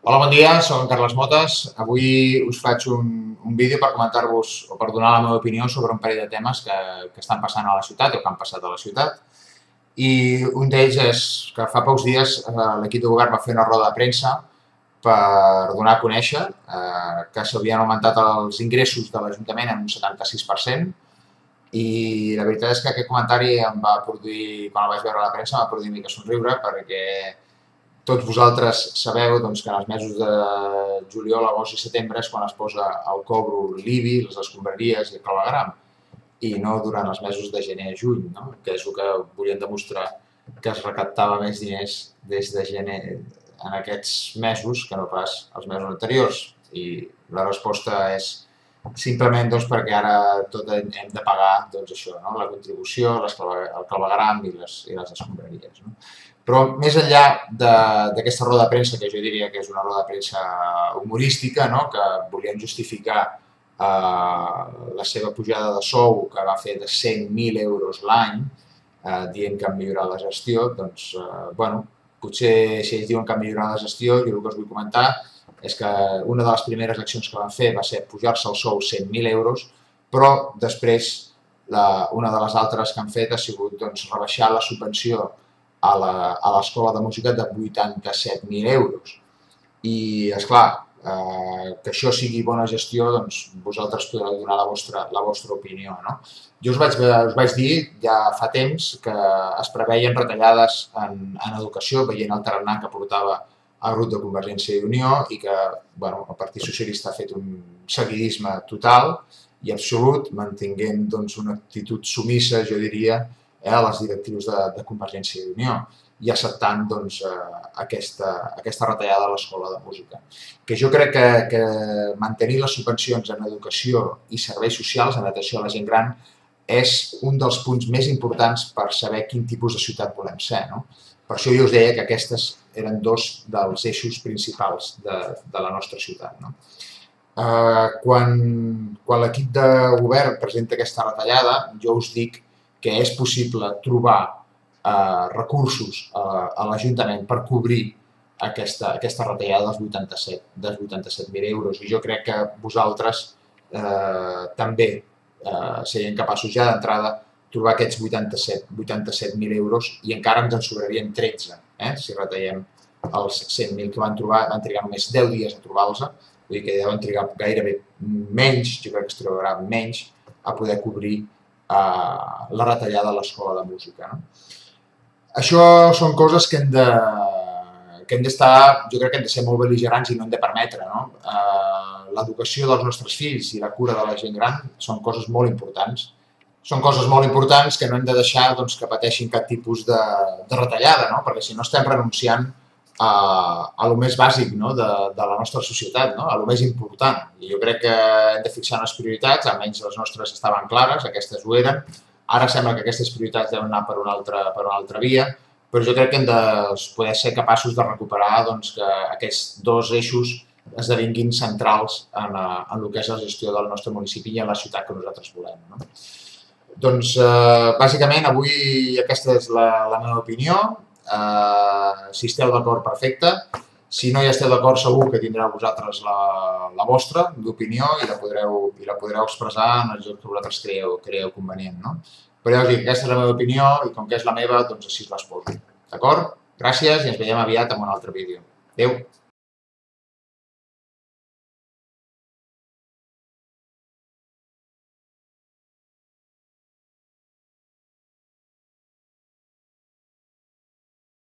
Hola, bon dia, soc en Carles Motes. Avui us faig un vídeo per comentar-vos o per donar la meva opinió sobre un parell de temes que estan passant a la ciutat o que han passat a la ciutat. I un d'ells és que fa pocs dies l'equip de govern va fer una roda de premsa per donar a conèixer que s'havien augmentat els ingressos de l'Ajuntament en un 76%. I la veritat és que aquest comentari em va produir, quan el vaig veure a la premsa, em va produir una mica somriure perquè tots vosaltres sabeu doncs, que en els mesos de juliol, agost i setembre és quan es posa al cobro l'IBI, les escombraries i el clavegueram, i no durant els mesos de gener a juny, no? Que és el que volien demostrar que es recaptava més diners des de gener en aquests mesos que no pas els mesos anteriors. I la resposta és simplement doncs, perquè ara tot hem de pagar doncs, això, no? La contribució, el clavegueram i les escombraries. No? Però més enllà d'aquesta roda de premsa, que jo diria que és una roda de premsa humorística, no? Que volien justificar la seva pujada de sou, que va fer de 100.000 euros l'any, dient que han millorat la gestió, doncs, bueno, potser si ells diuen que han millorat la gestió, jo el que us vull comentar és que una de les primeres accions que van fer va ser pujar-se el sou 100.000 euros, però després una de les altres que han fet ha sigut doncs, rebaixar la subvenció a l'escola de música de 87.000 euros. I, esclar, que això sigui bona gestió, doncs vosaltres podreu donar la vostra opinió. No? Jo us vaig dir ja fa temps que es preveien retallades en educació, veient el tarannà que portava el grup de Convergència i Unió i que bueno, el Partit Socialista ha fet un seguidisme total i absolut, mantenint doncs, una actitud sumissa, jo diria, a les directrius de Convergència i Unió i acceptant doncs, aquesta retallada a l'escola de música. Que jo crec que mantenir les subvencions en educació i serveis socials, en atenció a la gent gran, és un dels punts més importants per saber quin tipus de ciutat volem ser. No? Per això jo us deia que aquestes eren dos dels eixos principals de la nostra ciutat. No? Quan l'equip de govern presenta aquesta retallada, jo us dic que és possible trobar recursos a l'Ajuntament per cobrir aquesta retallada dels 87.000 euros. I jo crec que vosaltres també serien capaços ja d'entrada trobar aquests 87.000 euros i encara ens en sobrarien 13, si retallem els 100.000 que van trobar, van trigar només 10 dies a trobar-los, vull dir que deuen trigar gairebé menys, jo crec que es trobarà menys, a poder cobrir la retallada a l'escola de música. No? Això són coses que hem d'estar, jo crec que hem de ser molt bel·ligerants i no hem de permetre. No? L'educació dels nostres fills i la cura de la gent gran són coses molt importants. Són coses molt importants que no hem de deixar doncs, que pateixin cap tipus de retallada, no? Perquè si no estem renunciant a lo més bàsic no? de la nostra societat, no? A lo més important. I jo crec que hem de fixar unes prioritats, almenys les nostres estaven clares, aquestes ho eren. Ara sembla que aquestes prioritats deuen anar per una altra via, però jo crec que hem de poder ser capaços de recuperar doncs, que aquests dos eixos esdevinguin centrals en el que és la gestió del nostre municipi i en la ciutat que nosaltres volem. No? Doncs, bàsicament, avui aquesta és la meva opinió. Si esteu d'acord, perfecte. Si no hi esteu d'acord, segur que tindreu vosaltres la vostra d'opinió i la podreu expressar en el lloc que vosaltres creieu convenient. No? Però ja us dic, aquesta és la meva opinió i com que és la meva, doncs així l'exposo. D'acord? Gràcies i ens veiem aviat en un altre vídeo. Adéu!